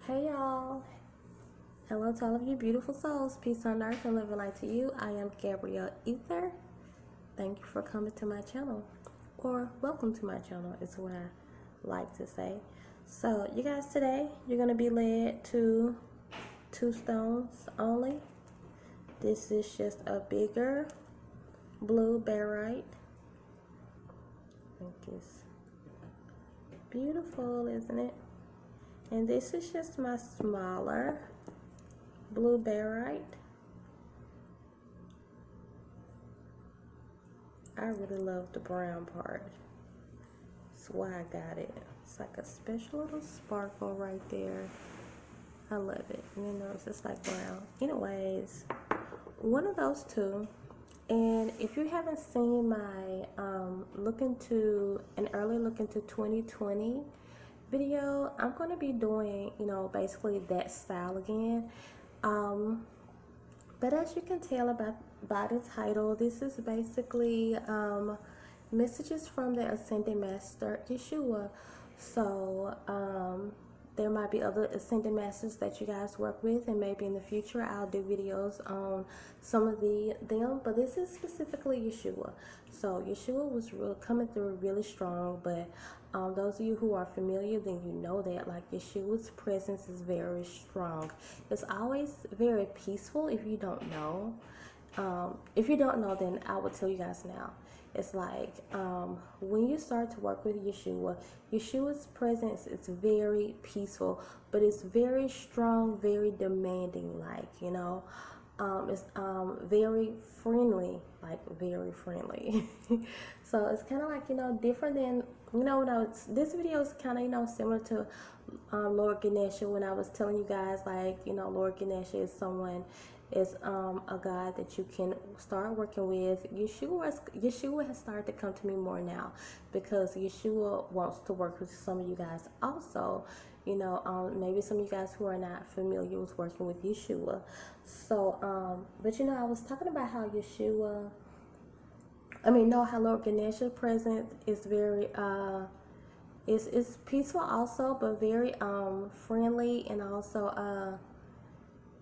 Hey y'all, hello to all of you beautiful souls, peace on earth and living light to you. I am Gabrielle.Ether. Thank you for coming to my channel, or welcome to my channel is what I like to say. So you guys, today you're going to be led to 2 stones only. This is just a bigger blue barite. I think it's beautiful, isn't it? And this is just my smaller blue barite. I really love the brown part. That's why I got it. It's like a special little sparkle right there. I love it. You know, it's just like brown. Anyways, one of those 2. And if you haven't seen my an early look into 2020 video, I'm going to be doing, basically that style again. But as you can tell by the title, this is basically messages from the Ascended Master Yahshua. So there might be other Ascended Masters that you guys work with, and maybe in the future I'll do videos on some of them, but this is specifically Yahshua. So Yahshua was coming through really strong, but those of you who are familiar, then you know that like Yahshua's presence is very strong. It's always very peaceful. If you don't know, then I will tell you guys now. It's like when you start to work with Yahshua's presence is very peaceful, but it's very strong, very demanding, it's very friendly, very friendly. So it's kind of like, different than, this video is kind of, similar to Lord Ganesha, when I was telling you guys, Lord Ganesha is a God that you can start working with. Yahshua has started to come to me more now, because Yahshua wants to work with some of you guys also. Maybe some of you guys who are not familiar with working with Yahshua. So, but I was talking about how how Lord Ganesha's presence is very, it's peaceful also, but very friendly, and also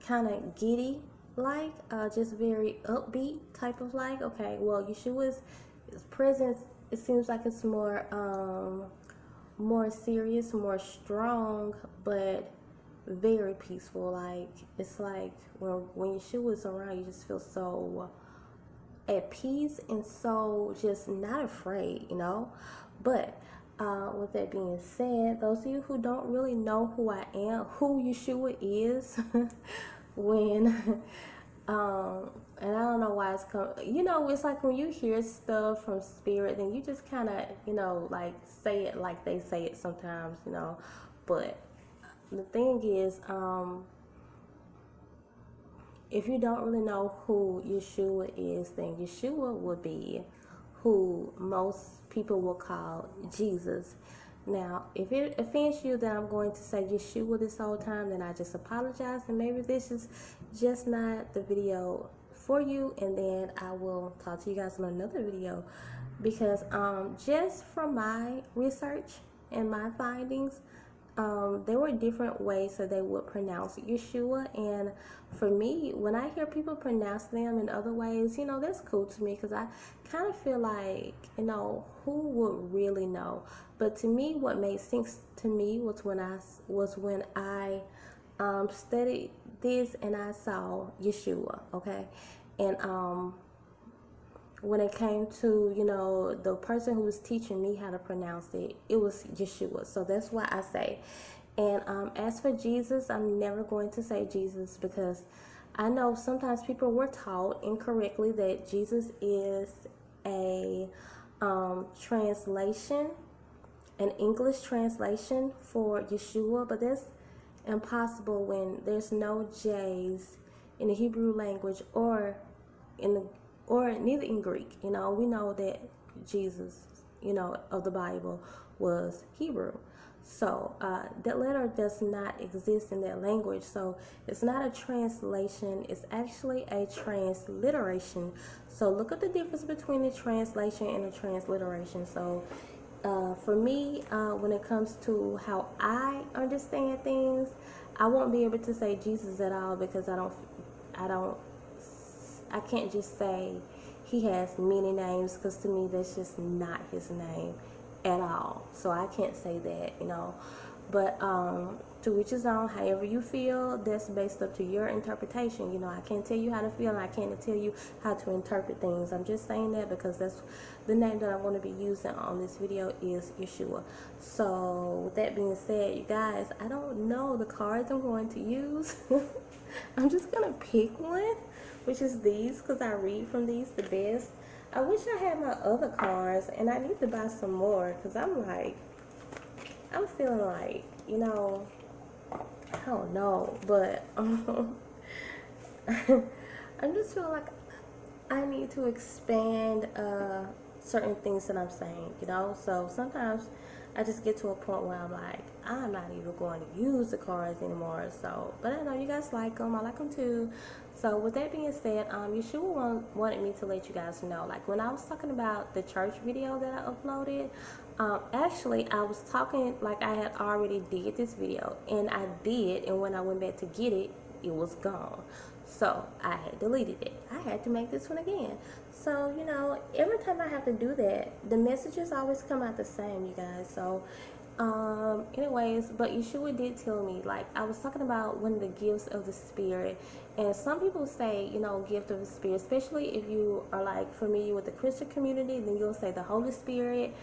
kind of giddy, just very upbeat type of okay, well, Yahshua's presence, it seems like it's more serious, more strong, but very peaceful. It's like when Yahshua is around, you just feel so at peace and so just not afraid, But with that being said, those of you who don't really know who I am, who Yahshua is, when and I don't know why it's it's like when you hear stuff from spirit, then you just kind of say it like they say it sometimes, but the thing is, if you don't really know who Yahshua is, then Yahshua would be who most people will call Jesus. Now, if it offends you that I'm going to say Yahshua this whole time, then I just apologize, and maybe this is just not the video for you, and then I will talk to you guys in another video, because just from my research and my findings, there were different ways that they would pronounce Yahshua, and for me, when I hear people pronounce them in other ways, that's cool to me, because I kind of feel like, who would really know? But to me, what made sense to me was when I studied this and I saw Yahshua, okay, and when it came to, the person who was teaching me how to pronounce it, it was Yahshua. So that's why I say. And as for Jesus, I'm never going to say Jesus, because I know sometimes people were taught incorrectly that Jesus is a translation, an English translation for Yahshua, but that's impossible when there's no J's in the Hebrew language or neither in Greek. We know that Jesus, of the Bible was Hebrew. So that letter does not exist in that language. So it's not a translation. It's actually a transliteration. So look at the difference between a translation and a transliteration. So For me, when it comes to how I understand things, I won't be able to say Jesus at all because I don't, I can't just say he has many names because to me that's just not his name at all. So I can't say that, you know. But to each his own, however you feel, that's based up to your interpretation. You know, I can't tell you how to feel and I can't tell you how to interpret things. I'm just saying that because that's the name that I'm going to be using on this video is Yahshua. So with that being said, you guys, I don't know the cards I'm going to use. I'm just going to pick one, which is these because I read from these the best. I wish I had my other cards and I need to buy some more because I'm feeling like, you know, I don't know, but I'm just feeling like I need to expand certain things that I'm saying, you know. So sometimes I just get to a point where I'm like, I'm not even going to use the cards anymore. So, but I know you guys like them. I like them too. So with that being said, Yahshua wanted me to let you guys know, like when I was talking about the church video that I uploaded, actually I was talking like I had already did this video, and I did, and when I went back to get it, it was gone. So I had deleted it. I had to make this one again. So, you know, every time I have to do that, the messages always come out the same, you guys. So, anyways, but Yahshua did tell me, like, I was talking about one of the gifts of the Spirit. And some people say, you know, gift of the Spirit, especially if you are, like, familiar with the Christian community, then you'll say the Holy Spirit.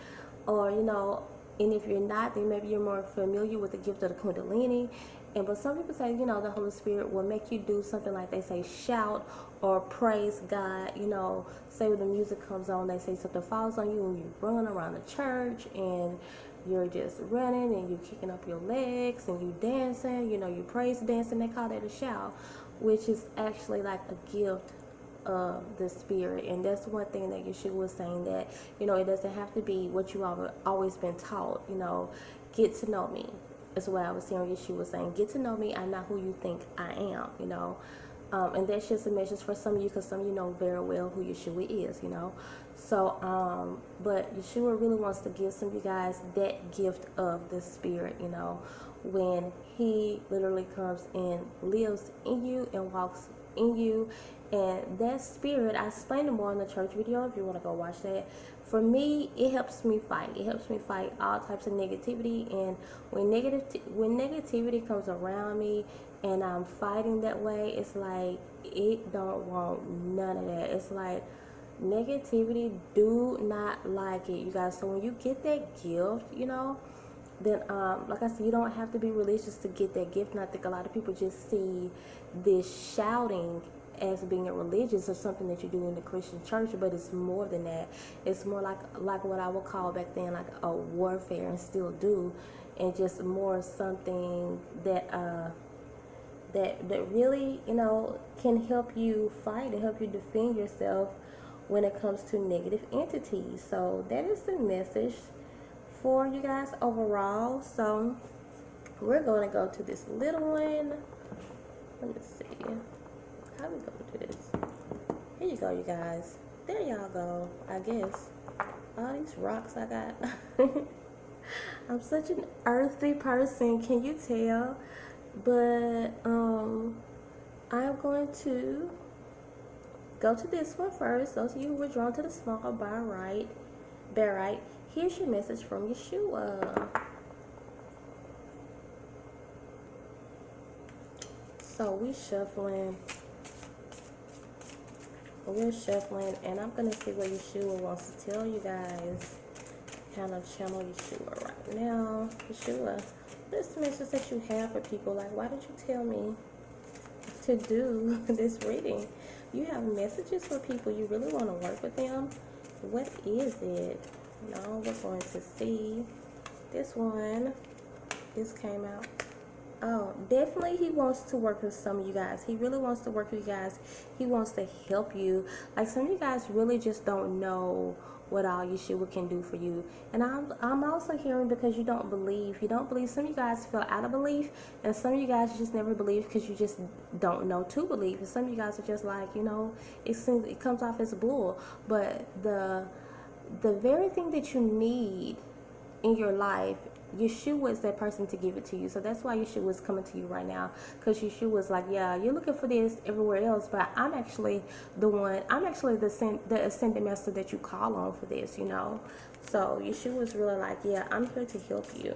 Or, you know, and if you're not, then maybe you're more familiar with the gift of the Kundalini. But some people say, you know, the Holy Spirit will make you do something like they say shout or praise God. You know, say when the music comes on, they say something falls on you and you run around the church and you're just running and you're kicking up your legs and you dancing. You know, you praise dancing. They call that a shout, which is actually like a gift of the Spirit. And that's one thing that Yahshua was saying, that, you know, it doesn't have to be what you always been taught. You know, get to know me. That's what I was hearing Yahshua saying. Get to know me. I'm not who you think I am, you know. And that's just a message for some of you, because some of you know very well who Yahshua is, you know. So, but Yahshua really wants to give some of you guys that gift of the Spirit, you know, when he literally comes and lives in you and walks in you. And that Spirit, I explained it more in the church video if you want to go watch that. For me, it helps me fight. It helps me fight all types of negativity. And when negativity comes around me and I'm fighting that way, it's like it don't want none of that. It's like negativity do not like it, you guys. So when you get that gift, you know, then like I said, you don't have to be religious to get that gift. And I think a lot of people just see this shouting as being a religious or something that you do in the Christian church, but it's more than that. It's more like what I would call back then like a warfare, and still do, and just more something that that really, you know, can help you fight and help you defend yourself when it comes to negative entities. So that is the message for you guys overall. So we're going to go to this little one. Let me see. How we gonna do this? Here you go, you guys. There y'all go, I guess. All these rocks I got. I'm such an earthy person, can you tell? But I'm going to go to this one first. Those of you who were drawn to the small barite, here's your message from Yahshua. So we're shuffling, and I'm going to see what Yahshua wants to tell you guys. Kind of channel Yahshua right now. Yahshua, what's the message that you have for people? Like, why did you tell me to do this reading? You have messages for people. You really want to work with them. What is it? No, we're going to see this one. This came out. Oh, definitely he wants to work with some of you guys. He really wants to work with you guys. He wants to help you. Like, some of you guys really just don't know what all Yahshua can do for you. And I'm also hearing because you don't believe. You don't believe. Some of you guys feel out of belief, and some of you guys just never believe because you just don't know to believe. And some of you guys are just like, you know, it comes off as bull. But the very thing that you need in your life, Yahshua is that person to give it to you. So that's why Yahshua is coming to you right now, because Yahshua is like, yeah, you're looking for this everywhere else, but I'm actually the one. I'm actually the ascended master that you call on for this, you know. So Yahshua is really like, yeah, I'm here to help you.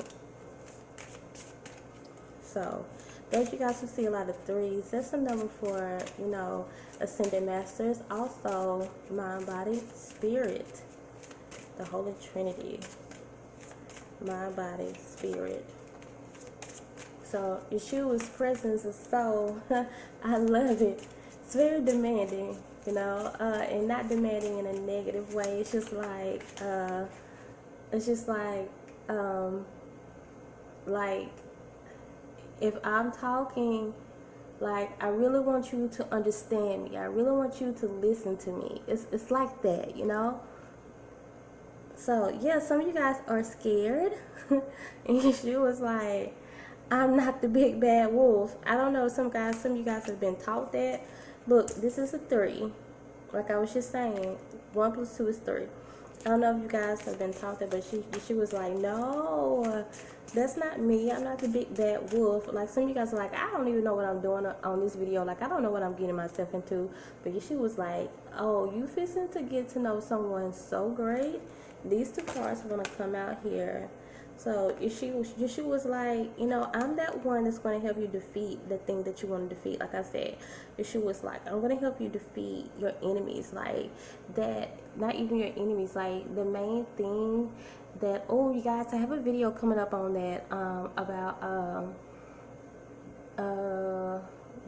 So those you guys who see a lot of threes, that's a number for, you know, ascended masters. Also, mind, body, spirit, the Holy Trinity. Mind, body, spirit. So Yahshua's presence is so, I love it. It's very demanding, you know, and not demanding in a negative way. It's just like, like if I'm talking, like, I really want you to understand me. I really want you to listen to me. It's like that, you know. So yeah, some of you guys are scared, and she was like, "I'm not the big bad wolf." I don't know. Some of you guys have been taught that. Look, this is a 3. Like I was just saying, 1 + 2 is 3. I don't know if you guys have been taught that, but she was like, "No, that's not me. I'm not the big bad wolf." Like some of you guys are like, "I don't even know what I'm doing on this video. Like I don't know what I'm getting myself into." But she was like, "Oh, you fixing to get to know someone so great." These 2 cards are gonna come out here. So she was like, you know, I'm that one that's going to help you defeat the thing that you want to defeat. Like I said, she was like, I'm going to help you defeat your enemies. Like that, not even your enemies. Like the main thing that, oh, you guys, I have a video coming up on that about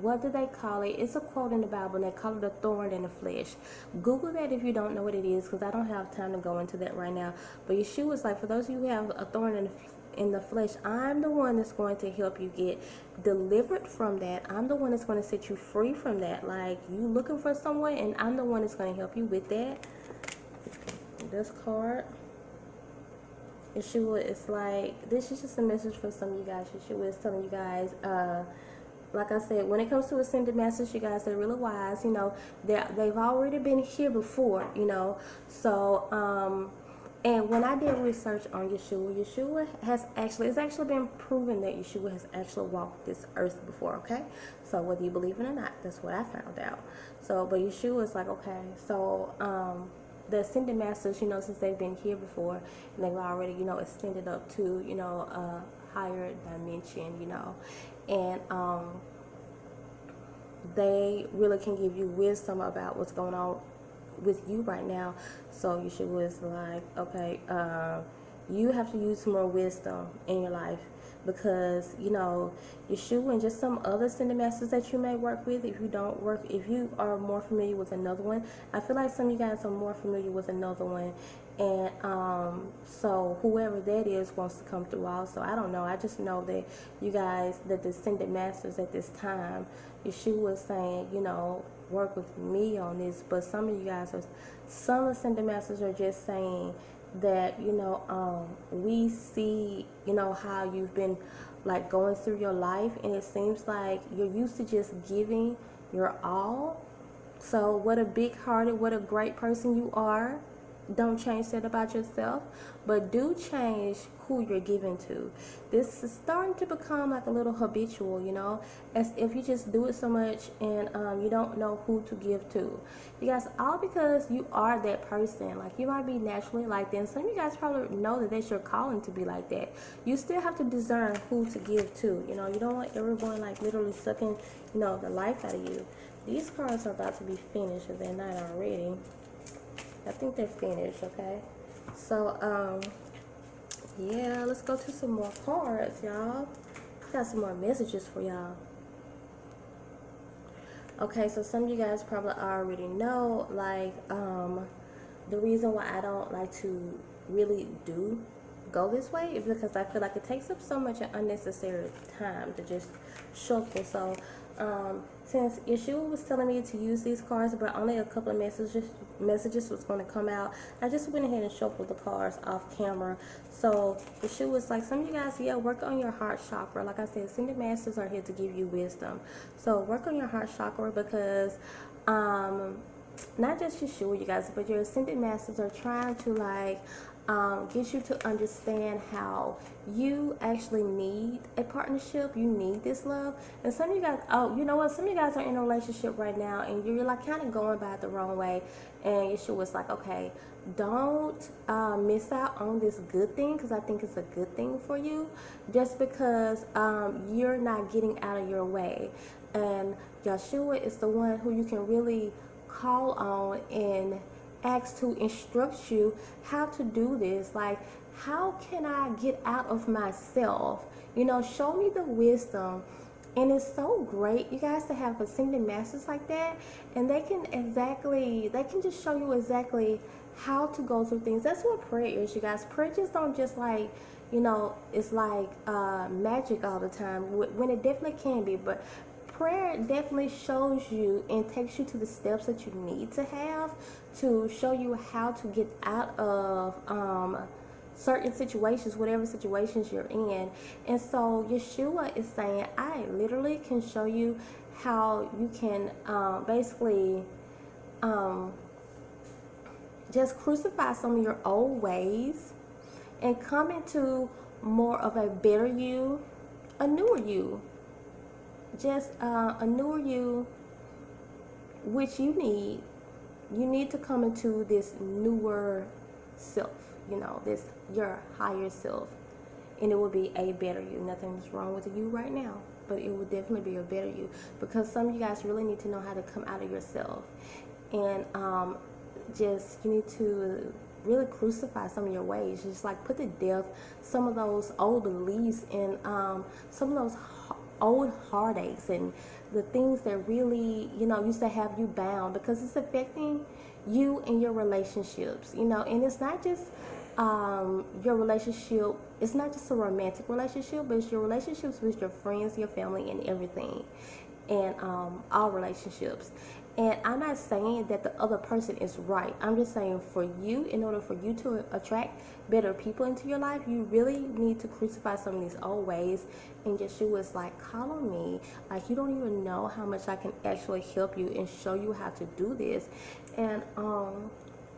what do they call it? It's a quote in the Bible, and they call it a thorn in the flesh. Google that if you don't know what it is, because I don't have time to go into that right now. But Yahshua was like, for those of you who have a thorn in the flesh, I'm the one that's going to help you get delivered from that. I'm the one that's going to set you free from that. Like, you looking for someone, and I'm the one that's going to help you with that. This card. Yahshua is like, this is just a message for some of you guys. Yahshua is telling you guys, like I said, when it comes to ascended masters, you guys, they're really wise. You know, they've already been here before, you know. So, and when I did research on Yahshua it's actually been proven that Yahshua has actually walked this earth before, okay? So whether you believe it or not, that's what I found out. So, but Yahshua is like, okay, so, the ascended masters, you know, since they've been here before, and they've already, you know, ascended up to, you know, higher dimension, you know, and they really can give you wisdom about what's going on with you right now. So Yahshua was like, okay, you have to use more wisdom in your life, because, you know, Yahshua and just some other ascended masters that you may work with, if you are more familiar with another one, I feel like some of you guys are more familiar with another one, and so whoever that is wants to come through also. I don't know. I just know that you guys, the ascended masters at this time, Yahshua was saying, you know, work with me on this. But some of you guys some ascended masters are just saying that, you know, we see, you know, how you've been like going through your life, and it seems like you're used to just giving your all. So what a big hearted, what a great person you are. Don't change that about yourself, but do change who you're giving to. This is starting to become like a little habitual, you know, as if you just do it so much, and you don't know who to give to. You guys, all because you are that person. Like, you might be naturally like that, and some of you guys probably know that that's your calling to be like that. You still have to discern who to give to. You know, you don't want everyone like literally sucking, you know, the life out of you. These cards are about to be finished if they're not already. I think they're finished, okay? So, yeah, let's go to some more cards, y'all. Got some more messages for y'all. Okay, so some of you guys probably already know, like, the reason why I don't like to really go this way is because I feel like it takes up so much unnecessary time to just shuffle. So, since Yahshua was telling me to use these cards, but only a couple of messages was going to come out, I just went ahead and shuffled the cards off camera. So Yahshua was like, some of you guys, yeah, work on your heart chakra. Like I said, ascended masters are here to give you wisdom. So work on your heart chakra, because not just Yahshua, you guys, but your ascended masters are trying to, like, get you to understand how you actually need a partnership. You need this love. And some of you guys, oh, you know what? Some of you guys are in a relationship right now, and you're like kind of going about it the wrong way. And Yeshua was like, okay, don't miss out on this good thing, because I think it's a good thing for you, just because you're not getting out of your way. And Yahshua is the one who you can really call on and ask to instruct you how to do this. Like, how can I get out of myself? You know, show me the wisdom. And it's so great, you guys, to have ascended masters like that, and they can just show you exactly how to go through things. That's what prayer is, you guys. Prayer just don't just like, you know, it's like magic all the time, when it definitely can be, but prayer definitely shows you and takes you to the steps that you need to have to show you how to get out of certain situations, whatever situations you're in. And so Yeshua is saying, I literally can show you how you can basically just crucify some of your old ways and come into more of a better you, a newer you. Just a newer you, which you need to come into this newer self, you know, this your higher self, and it will be a better you. Nothing's wrong with you right now, but it will definitely be a better you, because some of you guys really need to know how to come out of yourself, and just you need to really crucify some of your ways, just like put to death some of those old beliefs and some of those old heartaches and the things that really, you know, used to have you bound, because it's affecting you and your relationships, you know. And it's not just your relationship, it's not just a romantic relationship, but it's your relationships with your friends, your family, and everything, and all relationships. And I'm not saying that the other person is right. I'm just saying, for you, in order for you to attract better people into your life, you really need to crucify some of these old ways. And Yeshua is like, call on me. Like, you don't even know how much I can actually help you and show you how to do this. And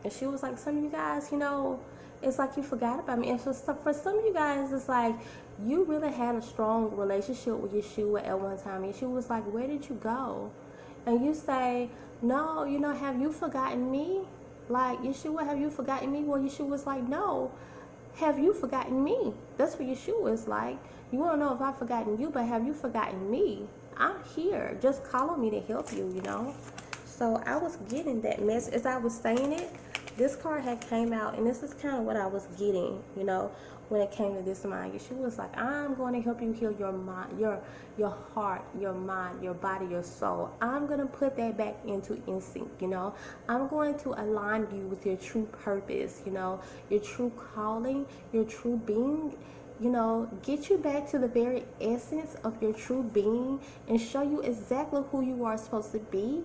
Yeshua was like, some of you guys, you know, it's like you forgot about me. And for some of you guys, it's like you really had a strong relationship with Yeshua at one time. Yeshua was like, where did you go? And you say, no, you know, have you forgotten me? Like, Yeshua, have you forgotten me? Well, Yeshua was like, no, have you forgotten me? That's what Yeshua is like. You want to know if I've forgotten you, but have you forgotten me? I'm here. Just call on me to help you, you know. So I was getting that message. As I was saying it, this card had came out, and this is kind of what I was getting, you know, when it came to this mind. Yeshua was like, I'm going to help you heal your mind, your heart, your mind, your body, your soul. I'm going to put that back into instinct, you know. I'm going to align you with your true purpose, you know, your true calling, your true being, you know, get you back to the very essence of your true being and show you exactly who you are supposed to be,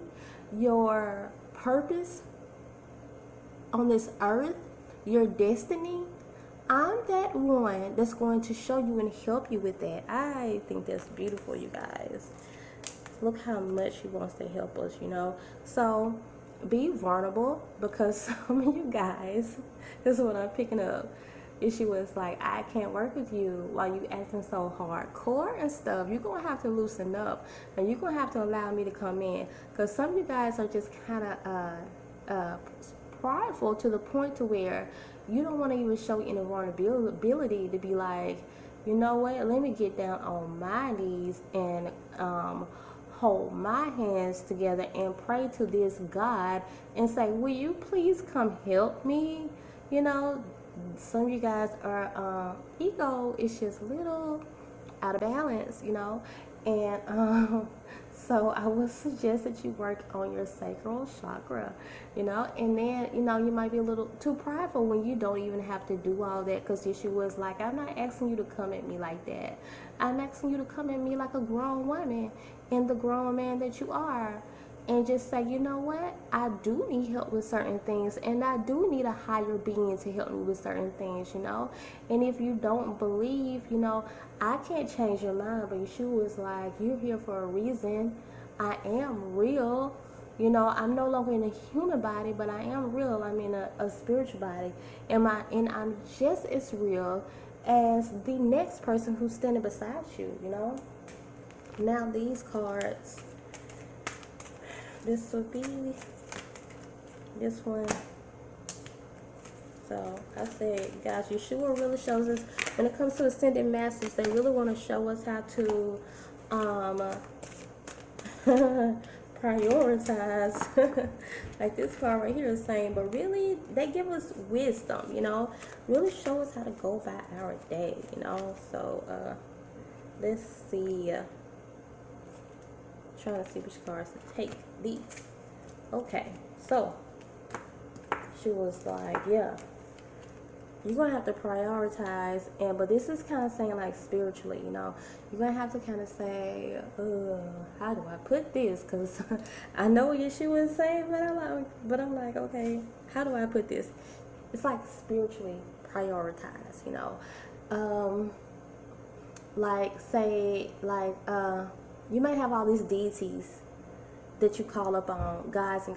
your purpose on this earth, your destiny. I'm that one that's going to show you and help you with that. I think that's beautiful, you guys. Look how much he wants to help us, you know. So be vulnerable, because some of you guys, this is what I'm picking up. Issue is like, I can't work with you while you acting so hardcore and stuff. You're going to have to loosen up, and you're going to have to allow me to come in, because some of you guys are just kind of prideful to the point to where you don't want to even show any vulnerability to be like, you know what, let me get down on my knees and hold my hands together and pray to this God and say, will you please come help me? You know, some of you guys are ego is just a little out of balance, you know. And so I would suggest that you work on your sacral chakra, you know. And then, you know, you might be a little too prideful when you don't even have to do all that, because Yeshua was like, I'm not asking you to come at me like that. I'm asking you to come at me like a grown woman and the grown man that you are, and just say, you know what, I do need help with certain things, and I do need a higher being to help me with certain things, you know. And if you don't believe, you know, I can't change your mind, but Yeshua is like, you're here for a reason. I am real. You know, I'm no longer in a human body, but I am real. I'm in a spiritual body. And I'm just as real as the next person who's standing beside you, you know? Now these cards, this will be this one. So I said, guys, Yahshua really shows us, when it comes to ascended masters, they really want to show us how to prioritize. Like this card right here is saying, but really, they give us wisdom, you know, really show us how to go about our day, you know. So let's see. Trying to see which cards to take. These. Okay, so she was like, yeah, you're gonna have to prioritize, but this is kind of saying like spiritually, you know, you're gonna have to kind of say, how do I put this? Because I know what Yahshua is saying, but I'm like, okay, how do I put this? It's like spiritually prioritize, you know. Like say, like you might have all these deities that you call up on, gods and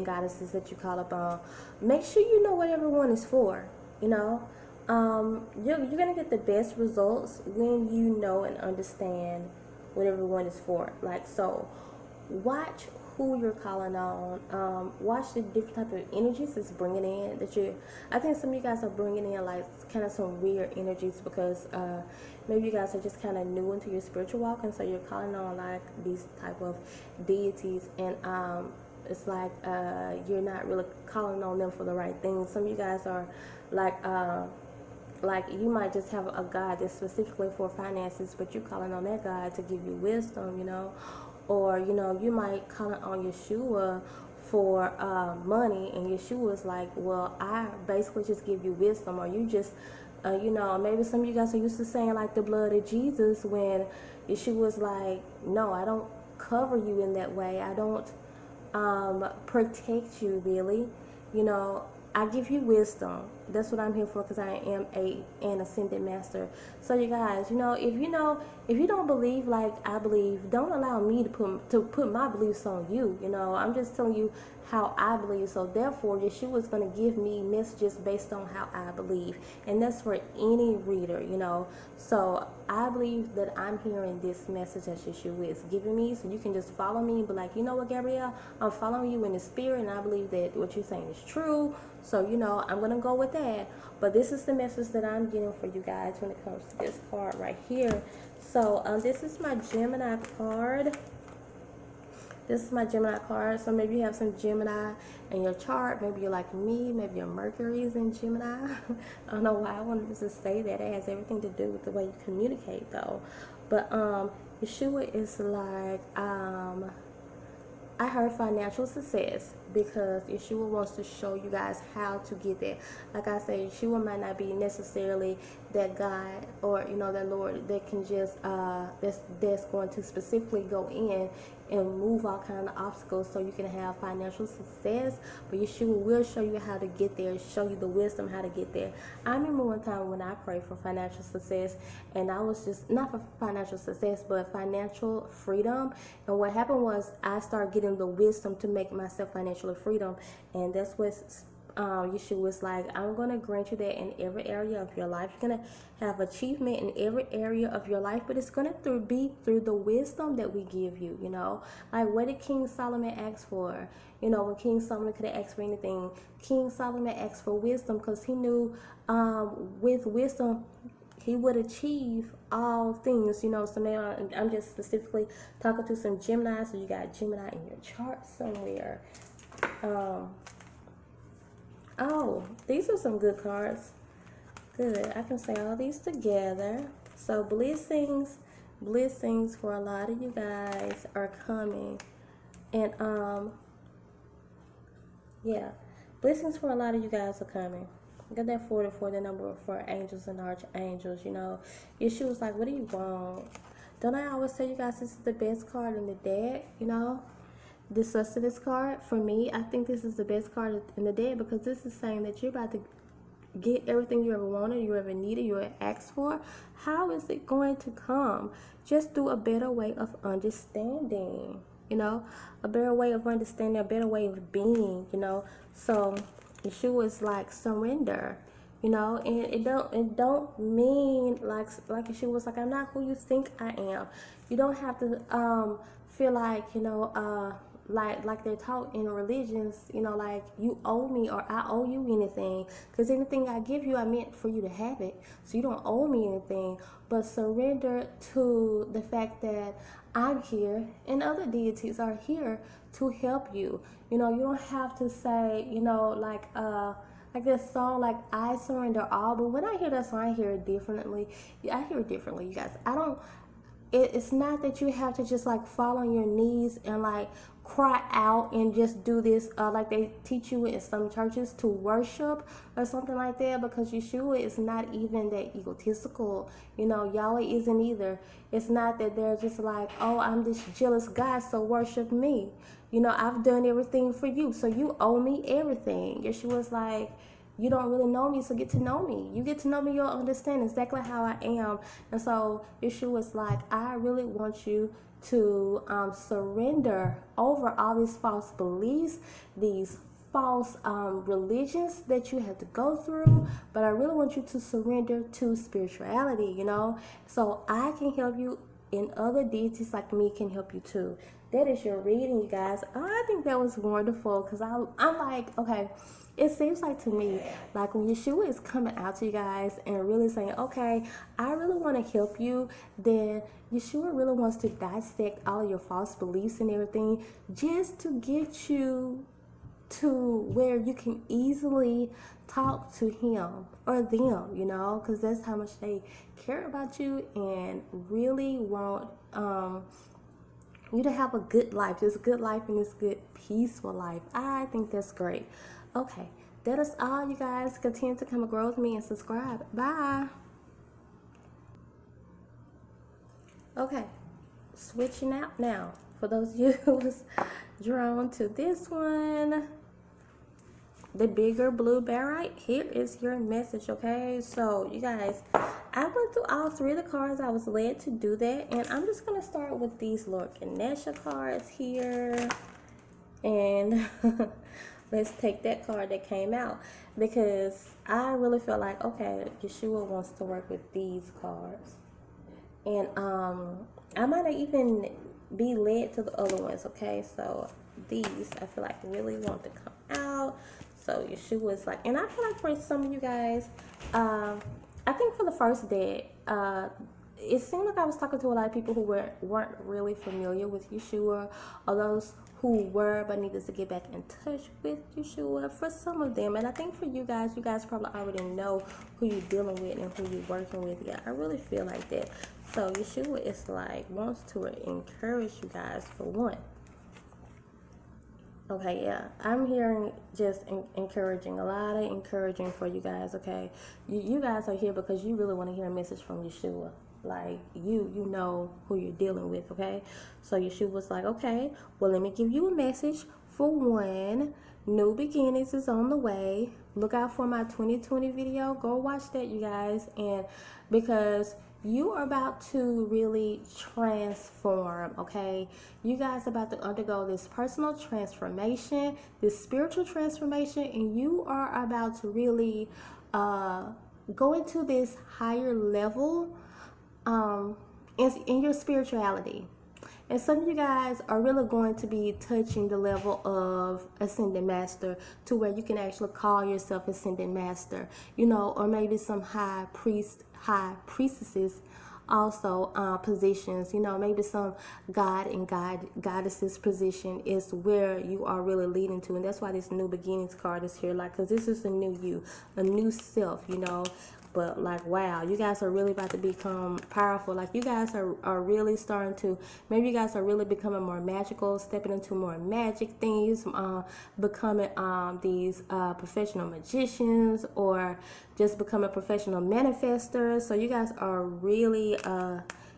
goddesses that you call up on. Make sure you know what everyone is for, you know. You're going to get the best results when you know and understand what everyone is for. Like, so watch who you're calling on. Watch the different type of energies it's bringing in. I think some of you guys are bringing in like kind of some weird energies because maybe you guys are just kind of new into your spiritual walk, and so you're calling on like these type of deities, and it's like you're not really calling on them for the right things. Some of you guys are like you might just have a God that's specifically for finances, but you're calling on that God to give you wisdom, you know. Or, you know, you might call on Yahshua for money, and Yahshua is like, well, I basically just give you wisdom. Or you just, you know, maybe some of you guys are used to saying like the blood of Jesus, when Yahshua is like, no, I don't cover you in that way. I don't protect you, really. You know, I give you wisdom. That's what I'm here for, because I am an ascended master. So you guys, you know, if you don't believe like I believe, don't allow me to put my beliefs on you. You know, I'm just telling you how I believe. So therefore, Yahshua is going to give me messages based on how I believe, and that's for any reader, you know. So I believe that I'm hearing this message that Yahshua is giving me, so you can just follow me and be like, you know what, Gabrielle, I'm following you in the spirit, and I believe that what you're saying is true. So, you know, I'm going to go with that. But this is the message that I'm getting for you guys when it comes to this card right here. So this is my Gemini card. This is my Gemini card. So maybe you have some Gemini in your chart. Maybe you're like me. Maybe your Mercury is in Gemini. I don't know why I wanted to say that. It has everything to do with the way you communicate, though. But Yahshua is like, I heard financial success, because Yahshua wants to show you guys how to get there. Like I said, Yahshua might not be necessarily that God, or, you know, that Lord that can just that's going to specifically go in and move all kind of obstacles so you can have financial success. But Yahshua will show you how to get there, show you the wisdom how to get there. I remember one time when I prayed for financial success, and I was just not for financial success but financial freedom. And what happened was I started getting the wisdom to make myself financially freedom, and that's what Yahshua was like, I'm going to grant you that in every area of your life. You're going to have achievement in every area of your life, but it's going to be through the wisdom that we give you, you know. Like, what did King Solomon ask for? You know, when King Solomon could have asked for anything, King Solomon asked for wisdom, because he knew with wisdom he would achieve all things, you know. So now I'm just specifically talking to some Gemini, so you got Gemini in your chart somewhere. Oh, these are some good cards. Good. I can say all these together. So blessings for a lot of you guys are coming. And yeah, blessings for a lot of you guys are coming. Got that 44, the number for angels and archangels, you know. Yahshua was like, what do you want? Don't I always tell you guys this is the best card in the deck, you know? This sustenance card, for me, I think this is the best card in the deck, because this is saying that you're about to get everything you ever wanted, you ever needed, you ever asked for. How is it going to come? Just through a better way of understanding. you know, a better way of understanding, a better way of being, you know. So Yeshua is like surrender, you know, and it don't mean like Yeshua was like, I'm not who you think I am. You don't have to feel like, you know, like they're taught in religions, you know, like you owe me or I owe you anything, because anything I give you, I meant for you to have it, so you don't owe me anything. But surrender to the fact that I'm here and other deities are here to help you. You know, you don't have to say, you know, like this song, like I surrender all. But when I hear that song, I hear it differently. Yeah, I hear it differently, you guys. I don't. It's not that you have to just like fall on your knees and like cry out and just do this like they teach you in some churches to worship or something like that, because Yeshua is not even that egotistical, you know. Yahweh isn't either. It's not that they're just like, oh, I'm this jealous guy, so worship me, you know, I've done everything for you, so you owe me everything. Yeshua's like, you don't really know me, so get to know me. You get to know me, you'll understand exactly how I am. And so Yeshua is like, I really want you to surrender over all these false beliefs, these false religions that you have to go through, but I really want you to surrender to spirituality, you know, so I can help you and other deities like me can help you too. That is your reading, you guys. I think that was wonderful, because I'm like, okay, it seems like to me, like when Yeshua is coming out to you guys and really saying, okay, I really want to help you, then Yeshua really wants to dissect all of your false beliefs and everything, just to get you to where you can easily talk to him or them, you know, because that's how much they care about you and really want you to have a good life, this good life and this good peaceful life. I think that's great. Okay, that is all, you guys. Continue to come and grow with me and subscribe. Bye. Okay, switching out now. For those of you who was drawn to this one, the bigger blue bear, right here is your message. Okay, so you guys, I went through all three of the cards. I was led to do that, and I'm just gonna start with these Lord Ganesha cards here, and let's take that card that came out, because I really feel like, okay, Yeshua wants to work with these cards, and I might even be led to the other ones. Okay, so these I feel like really want to come out. So Yeshua is like, and I feel like for some of you guys, I think for the first day, it seemed like I was talking to a lot of people who weren't really familiar with Yeshua, or those who were but needed to get back in touch with Yeshua. For some of them, and I think for you guys probably already know who you're dealing with and who you're working with. Yeah, I really feel like that. So Yeshua is like, wants to encourage you guys for one. Okay, yeah, I'm hearing just encouraging, a lot of encouraging for you guys. Okay, you guys are here because you really want to hear a message from Yeshua. Like, you know who you're dealing with. Okay, so Yeshua was like, okay, well, let me give you a message. For one, new beginnings is on the way. Look out for my 2020 video. Go watch that, you guys. And because you are about to really transform, okay? You guys are about to undergo this personal transformation, this spiritual transformation, and you are about to really go into this higher level in your spirituality. And some of you guys are really going to be touching the level of ascended master, to where you can actually call yourself ascended master, you know, or maybe some high priestesses also positions, you know, maybe some goddesses position is where you are really leading to. And that's why this new beginnings card is here, like, because this is a new you, a new self, you know. But like, wow, you guys are really about to become powerful. Like, you guys are really starting to, maybe you guys are really becoming more magical, stepping into more magic things, becoming these professional magicians, or just becoming professional manifestors. So you guys are really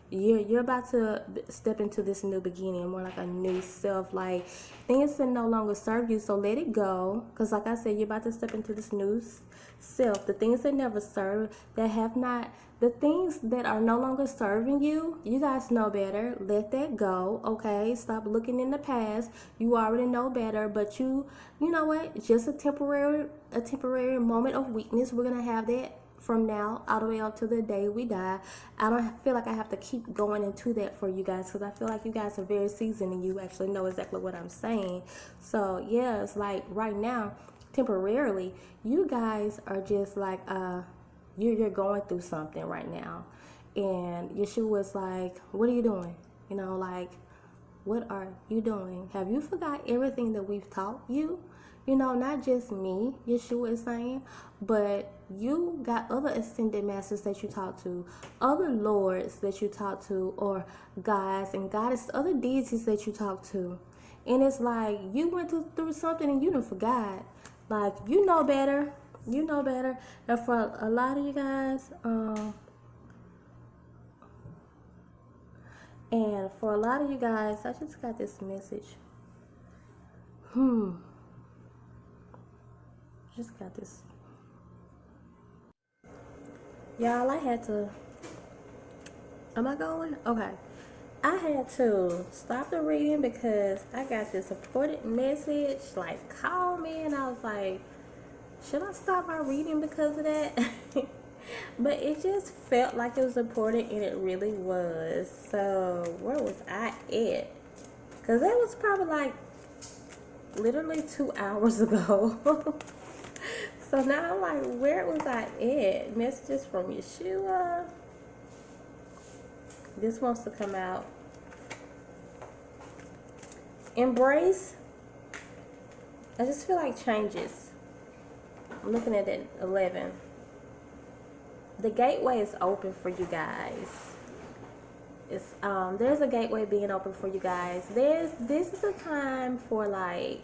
you're about to step into this new beginning, more like a new self. Like, things that no longer serve you, so let it go, because like I said, you're about to step into this new self. The things that never serve, that have not the things that are no longer serving you, you guys know better. Let that go, okay? Stop looking in the past. You already know better, but you know what? Just a temporary moment of weakness. We're gonna have that from now all the way up to the day we die. I don't feel like I have to keep going into that for you guys, because I feel like you guys are very seasoned and you actually know exactly what I'm saying. So yeah, it's like right now, temporarily, you guys are just like you're going through something right now, and Yahshua was like, what are you doing? You know, like, what are you doing? Have you forgot everything that we've taught you? You know, not just me, Yahshua is saying, but you got other ascended masters that you talk to, other lords that you talk to, or gods and goddesses, other deities that you talk to. And it's like you went through something and you done forgot. Like, you know better. You know better. And for a lot of you guys, I just got this message. Just got this. Y'all, I had to. Am I going? Okay. I had to stop the reading because I got this important message. Like, call me, and I was like, should I stop my reading because of that? But it just felt like it was important, and it really was. So, where was I at? Because that was probably like literally 2 hours ago. So now I'm like, where was I at? Messages from Yahshua. This wants to come out. Embrace. I just feel like changes. I'm looking at it 11. The gateway is open for you guys. It's there's a gateway being open for you guys. This is a time for like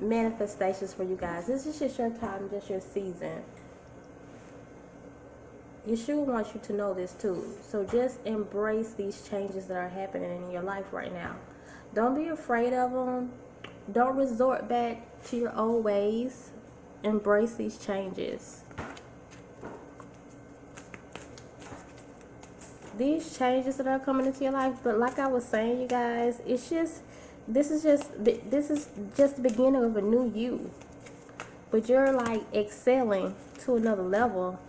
manifestations for you guys. This is just your time, just your season. Yahshua wants you to know this too. So just embrace these changes that are happening in your life right now. Don't be afraid of them. Don't resort back to your old ways. Embrace these changes. These changes that are coming into your life, but like I was saying, you guys, it's just this is just the beginning of a new you. But you're like excelling to another level.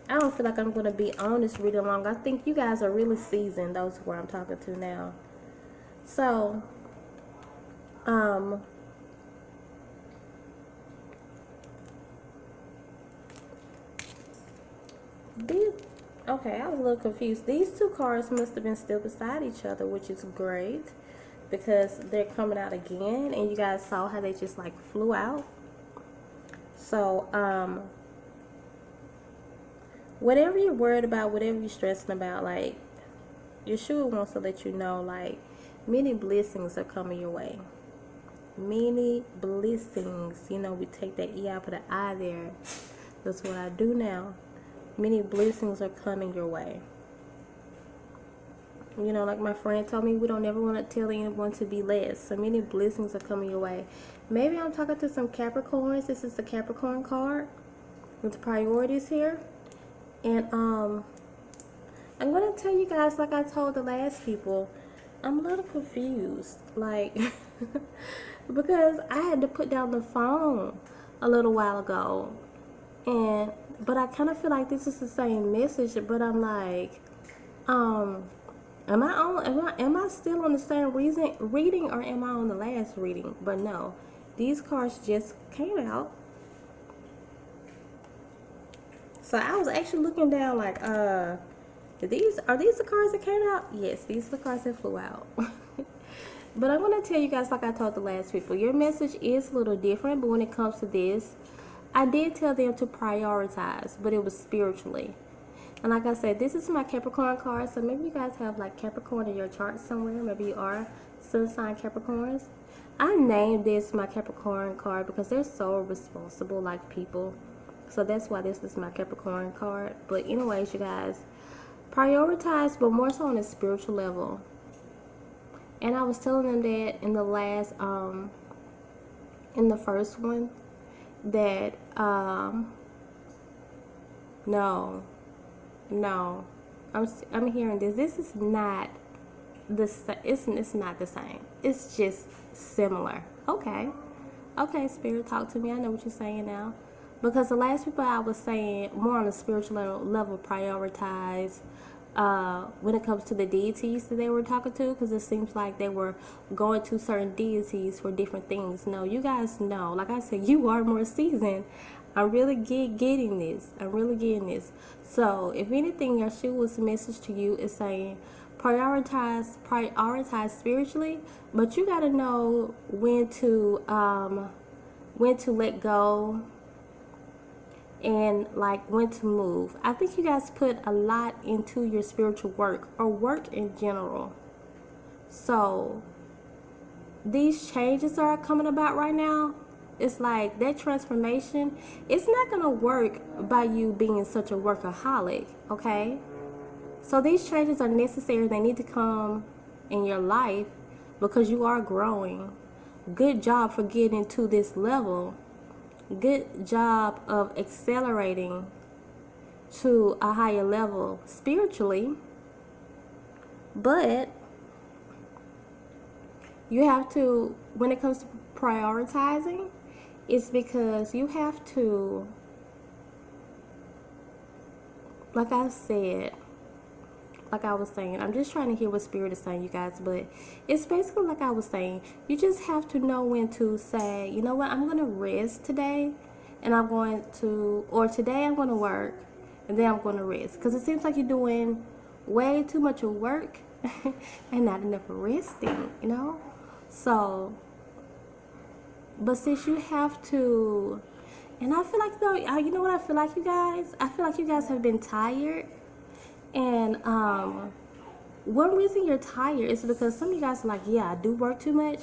I don't feel like I'm going to be on this reading long. I think you guys are really seasoned, those who I'm talking to now. So, okay, I was a little confused. These two cards must have been still beside each other, which is great because they're coming out again, and you guys saw how they just like flew out. So, whatever you're worried about, whatever you're stressing about, like, Yahshua wants to let you know, like, many blessings are coming your way. Many blessings. You know, we take that E out, put an I there. That's what I do now. Many blessings are coming your way. You know, like my friend told me, we don't ever want to tell anyone to be less. So many blessings are coming your way. Maybe I'm talking to some Capricorns. This is the Capricorn card with priorities here. And I'm going to tell you guys, like I told the last people, I'm a little confused. Like, because I had to put down the phone a little while ago. But I kind of feel like this is the same message, but I'm like, am I still on the same reading, or am I on the last reading? But no, these cards just came out. So I was actually looking down like, are these the cards that came out? Yes, these are the cards that flew out. But I'm going to tell you guys, like I told the last people, your message is a little different, but when it comes to this, I did tell them to prioritize, but it was spiritually. And like I said, this is my Capricorn card, so maybe you guys have like Capricorn in your chart somewhere. Maybe you are sun sign Capricorns. I named this my Capricorn card because they're so responsible like people. So that's why this is my Capricorn card. But anyways, you guys, prioritize, but more so on a spiritual level. And I was telling them that in the last, in the first one, that No, no. I'm hearing this. This is not it's not the same. It's just similar. Okay. Okay, Spirit, talk to me. I know what you're saying now. Because the last people I was saying more on a spiritual level prioritize when it comes to the deities that they were talking to, because it seems like they were going to certain deities for different things. No, you guys know, like I said, you are more seasoned. I'm really getting this. I'm really getting this. So, if anything, Yahshua's message to you is saying prioritize spiritually, but you got to know when to let go and like when to move. I think you guys put a lot into your spiritual work or work in general. So these changes that are coming about right now, it's like that transformation, it's not going to work by you being such a workaholic, okay? So these changes are necessary. They need to come in your life because you are growing. Good job for getting to this level. Good job of accelerating to a higher level spiritually. But you have to, when it comes to prioritizing, it's because you have to, like I said, like I was saying, I'm just trying to hear what Spirit is saying, you guys, but it's basically like I was saying, you just have to know when to say, you know what, I'm going to rest today, and I'm going to, or today I'm going to work, and then I'm going to rest, because it seems like you're doing way too much of work, and not enough resting, you know, so, but since you have to, and I feel like, though, you know what I feel like, you guys? I feel like you guys have been tired. And one reason you're tired is because some of you guys are like, yeah, I do work too much.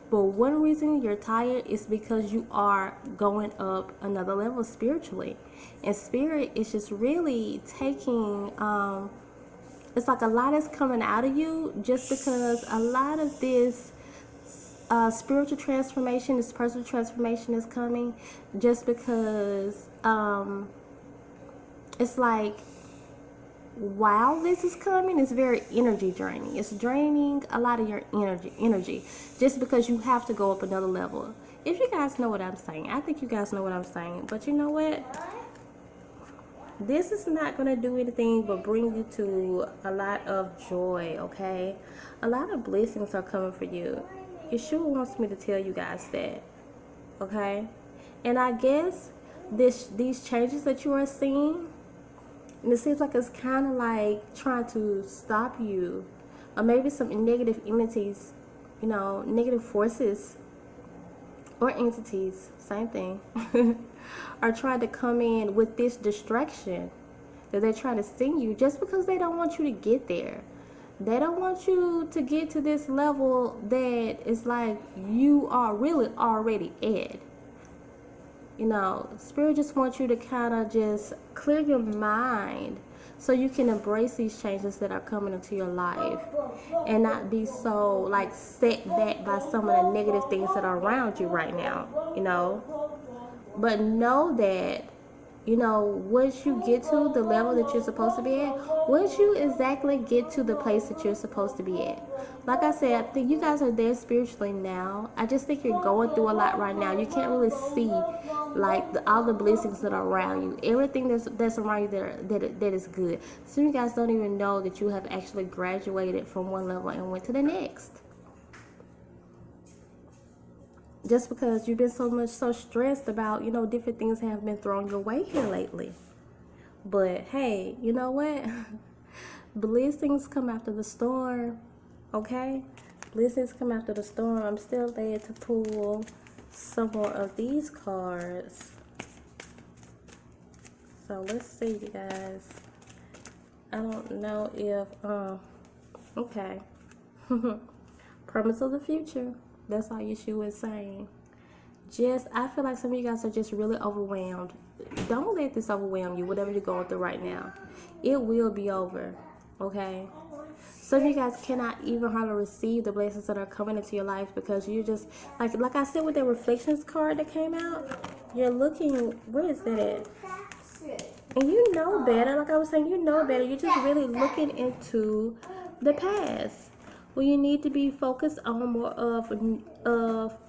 But one reason you're tired is because you are going up another level spiritually. And Spirit is just really taking, it's like a lot is coming out of you just because a lot of this spiritual transformation, this personal transformation is coming just because it's like, while this is coming, it's very energy draining. It's draining a lot of your energy just because you have to go up another level. If you guys know what I'm saying, I think you guys know what I'm saying. But you know what? This is not going to do anything but bring you to a lot of joy, okay? A lot of blessings are coming for you. Yahshua wants me to tell you guys that, okay? And I guess these changes that you are seeing, and it seems like it's kind of like trying to stop you, or maybe some negative entities, you know, negative forces or entities, same thing, are trying to come in with this distraction that they're trying to send you just because they don't want you to get there. They don't want you to get to this level that is like you are really already at. You know, Spirit just wants you to kind of just clear your mind so you can embrace these changes that are coming into your life and not be so like set back by some of the negative things that are around you right now, you know. But know that, you know, once you get to the level that you're supposed to be at, once you exactly get to the place that you're supposed to be at. Like I said, I think you guys are there spiritually now. I just think you're going through a lot right now. You can't really see like all the blessings that are around you. Everything that's around you that is good. Some of you guys don't even know that you have actually graduated from one level and went to the next. Just because you've been so stressed about, you know, different things have been thrown your way here lately. But hey, you know what? Blessings come after the storm, okay? Blessings come after the storm. I'm still led to pull some more of these cards. So let's see, you guys. I don't know if, okay. Promise of the future. That's all Yahshua is saying. I feel like some of you guys are just really overwhelmed. Don't let this overwhelm you, whatever you're going through right now. It will be over, okay? Some of you guys cannot even hardly receive the blessings that are coming into your life because you're just, like I said with the reflections card that came out, you're looking, where is that at? And you know better. Like I was saying, you know better. You're just really looking into the past. Well, you need to be focused on more of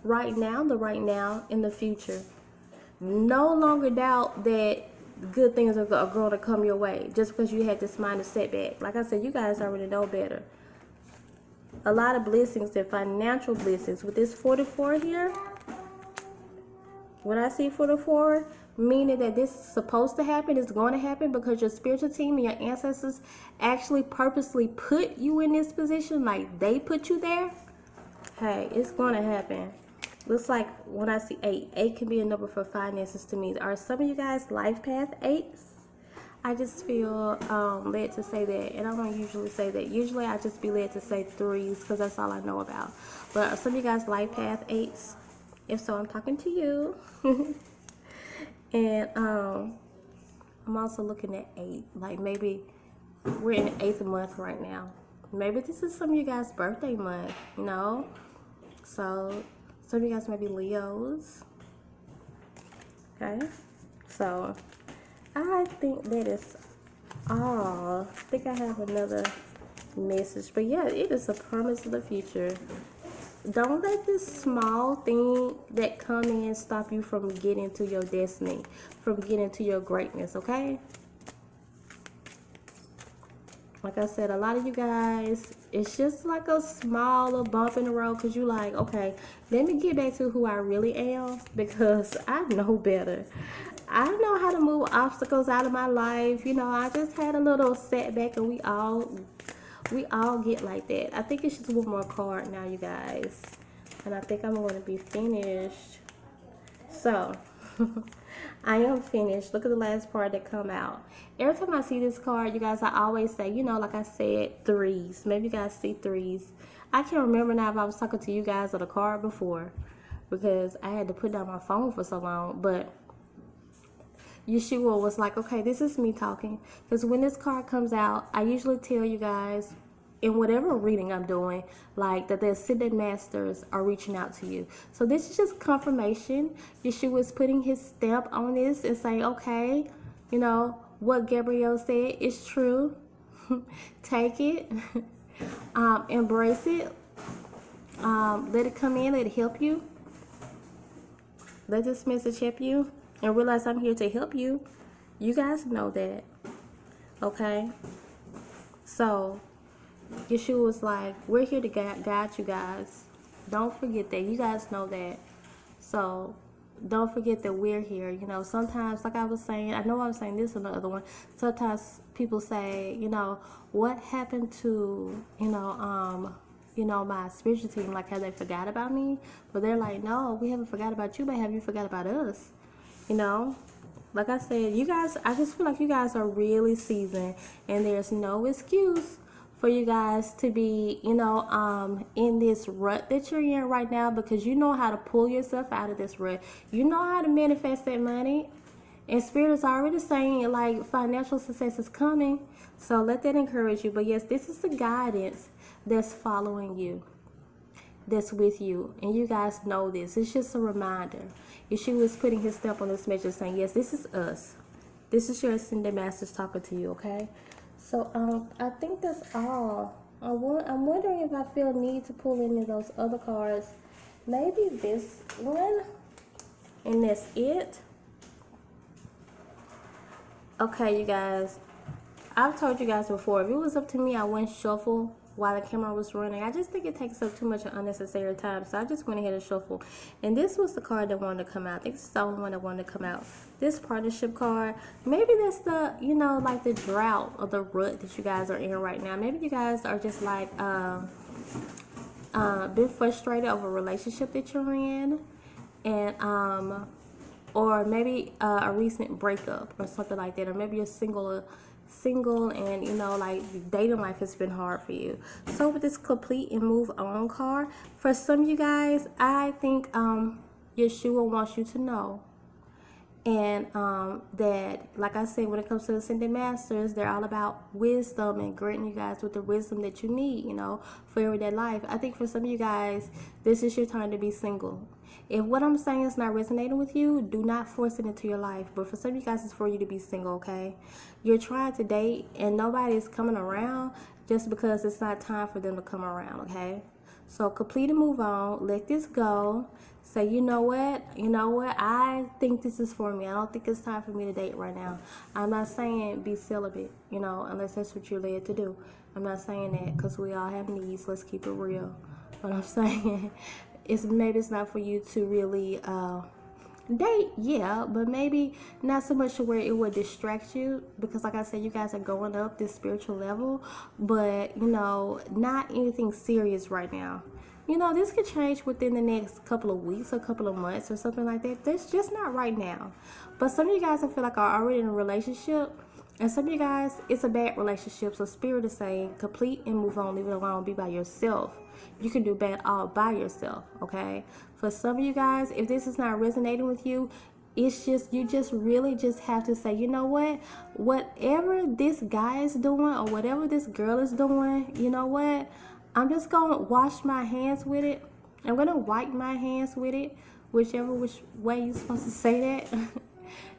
right now, the right now, in the future. No longer doubt that good things are going to come your way just because you had this minor setback. Like I said, you guys already know better. A lot of blessings and financial blessings. With this 44 here, when I see 44, meaning that this is supposed to happen, it's going to happen because your spiritual team and your ancestors actually purposely put you in this position, like they put you there. Hey, it's going to happen. Looks like when I see 8 can be a number for finances to me. Are some of you guys life path 8s? I just feel led to say that, and I don't usually say that. Usually I just be led to say 3s because that's all I know about. But are some of you guys life path 8s? If so, I'm talking to you. And I'm also looking at 8. Like maybe we're in the 8th month right now. Maybe this is some of you guys' birthday month, you know? So some of you guys may be Leos. Okay? So I think that is all. I think I have another message. But yeah, it is a promise of the future. Don't let this small thing that come in stop you from getting to your destiny, from getting to your greatness, okay? Like I said, a lot of you guys, it's just like a small little bump in the road because you like, okay, let me get back to who I really am because I know better. I know how to move obstacles out of my life. You know, I just had a little setback and we all get like that. I think it's just one more card now, you guys. And I think I'm going to be finished. So, I am finished. Look at the last part that come out. Every time I see this card, you guys, I always say, you know, like I said, 3s. Maybe you guys see 3s. I can't remember now if I was talking to you guys or the card before because I had to put down my phone for so long. But Yahshua was like, okay, this is me talking. Because when this card comes out, I usually tell you guys in whatever reading I'm doing, like that the ascended masters are reaching out to you. So this is just confirmation. Yahshua is putting his stamp on this and saying, okay, you know, what Gabrielle said is true. Take it. Embrace it. Let it come in. Let it help you. Let this message help you. And realize I'm here to help you. You guys know that. Okay? So, Yahshua was like, we're here to guide you guys. Don't forget that. You guys know that. So, don't forget that we're here. You know, sometimes, like I was saying, I know I was saying this in the other one. Sometimes people say, you know, what happened to, my spiritual team? Like, have they forgot about me? But they're like, no, we haven't forgot about you, but have you forgot about us? You know, like I said, you guys, I just feel like you guys are really seasoned and there's no excuse for you guys to be, in this rut that you're in right now because you know how to pull yourself out of this rut. You know how to manifest that money. And Spirit is already saying, like, financial success is coming. So let that encourage you. But yes, this is the guidance that's following you, that's with you, and you guys know this. It's just a reminder. Yahshua is putting his stamp on this message saying, yes, this is us. This is your ascended masters talking to you, okay? So I think that's all. I'm wondering if I feel need to pull any of those other cards. Maybe this one, and that's it. Okay, you guys, I've told you guys before, if it was up to me, I wouldn't shuffle while the camera was running. I just think it takes up too much unnecessary time, so I just went ahead and shuffled. And this was the card that wanted to come out. I think it's the only one that wanted to come out. This partnership card, maybe that's the, like the drought or the rut that you guys are in right now. Maybe you guys are just like been frustrated over a relationship that you're in, and or maybe a recent breakup or something like that, or maybe you're single and like dating life has been hard for you. So with this complete and move on card, for some of you guys, I think Yahshua wants you to know And that, like I said, when it comes to the ascended masters, they're all about wisdom and granting you guys with the wisdom that you need, you know, for everyday life. I think for some of you guys, this is your time to be single. If what I'm saying is not resonating with you, do not force it into your life. But for some of you guys, it's for you to be single, okay? You're trying to date and nobody is coming around just because it's not time for them to come around, okay? So complete and move on. Let this go. Say, you know what? I think this is for me. I don't think it's time for me to date right now. I'm not saying be celibate, you know, unless that's what you're led to do. I'm not saying that because we all have needs. Let's keep it real. But I'm saying maybe it's not for you to really date, yeah, but maybe not so much to where it would distract you, because like I said, you guys are going up this spiritual level, but you know, not anything serious right now. You know, this could change within the next couple of weeks or couple of months or something like that. That's just not right now. But some of you guys, I feel like, are already in a relationship, and some of you guys, it's a bad relationship. So Spirit is saying complete and move on, leave it alone, be by yourself. You can do bad all by yourself, okay? For some of you guys, if this is not resonating with you, it's just, you just really just have to say, you know what? Whatever this guy is doing or whatever this girl is doing, you know what? I'm just going to wash my hands with it. I'm going to wipe my hands with it, which way you're supposed to say that.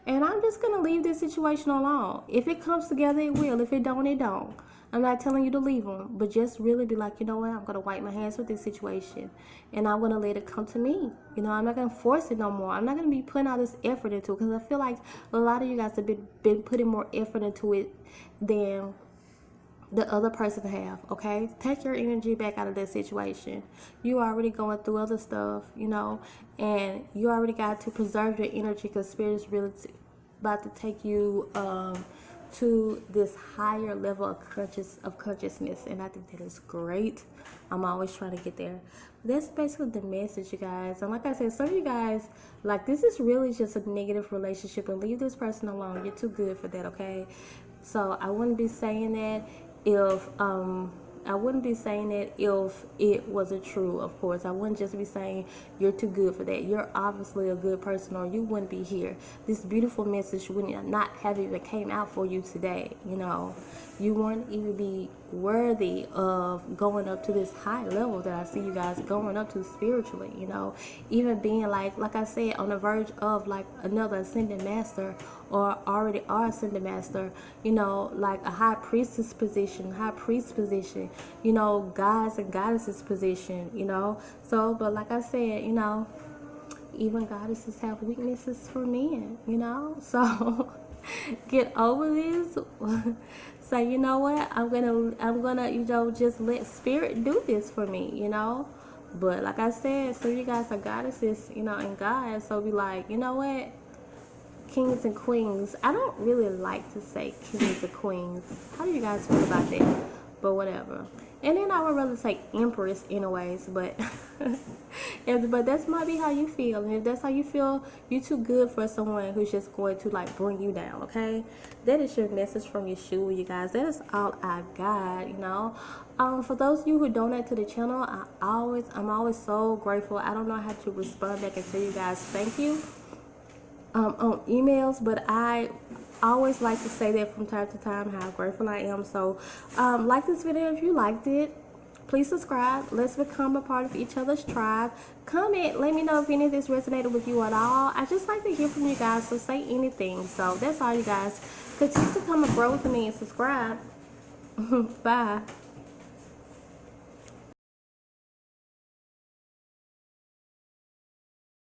And I'm just going to leave this situation alone. If it comes together, it will. If it don't, it don't. I'm not telling you to leave them, but just really be like, you know what? I'm going to wipe my hands with this situation. And I'm going to let it come to me. You know, I'm not going to force it no more. I'm not going to be putting all this effort into it, because I feel like a lot of you guys have been putting more effort into it than the other person have, okay? Take your energy back out of that situation. You already going through other stuff, you know, and you already got to preserve your energy, because Spirit is really about to take you to this higher level of consciousness, and I think that is great. I'm always trying to get there. That's basically the message, you guys. And like I said, some of you guys, like, this is really just a negative relationship, and leave this person alone. You're too good for that, okay? So I wouldn't be saying that if it wasn't true, of course. I wouldn't just be saying you're too good for that. You're obviously a good person, or you wouldn't be here. This beautiful message would not have even came out for you today, you know. You wouldn't even be worthy of going up to this high level that I see you guys going up to spiritually, you know. Even being like I said, on the verge of like another ascended master, or already are ascended master, you know, like a high priest position, you know, gods and goddesses position, you know. So, but like I said, you know, even goddesses have weaknesses for men, you know. So get over this. Say, you know what, I'm gonna, you know, just let Spirit do this for me, you know. But like I said, so you guys are goddesses, you know, and gods. So be like, you know what, kings and queens. I don't really like to say kings and queens. How do you guys feel about that? But whatever. And then I would rather say empress anyways, but but that's might be how you feel. And if that's how you feel, you're too good for someone who's just going to like bring you down, okay? That is your message from Yahshua, you guys. That is all I got, you know. For those of you who donate to the channel, I'm always so grateful. I don't know how to respond back and tell you guys thank you on emails, but I always like to say that from time to time, how grateful I am. So like this video if you liked it. Please subscribe. Let's become a part of each other's tribe. Comment, let me know if any of this resonated with you at all. I just like to hear from you guys, so say anything. So that's all, you guys. Continue to come and grow with me and subscribe. Bye.